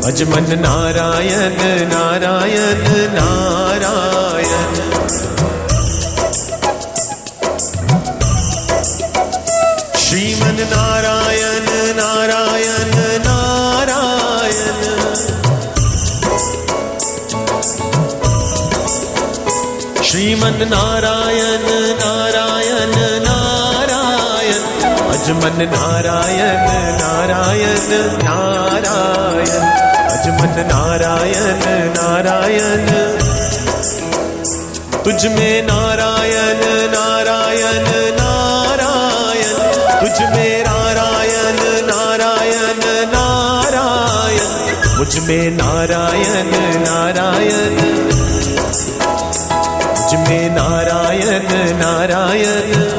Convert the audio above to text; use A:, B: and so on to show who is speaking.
A: Ajman Narayan Narayan Narayan. Shriman Narayan Narayan Narayan. Shriman Narayan Narayan Narayan. Ajman Narayan Narayan Narayan. Ajman Narayan Narayan. तुझ में नारायण नारायण नारायण। तुझ में नारायण नारायण नारायण। मुझ में नारायण नारायण। मुझ में नारायण नारायण।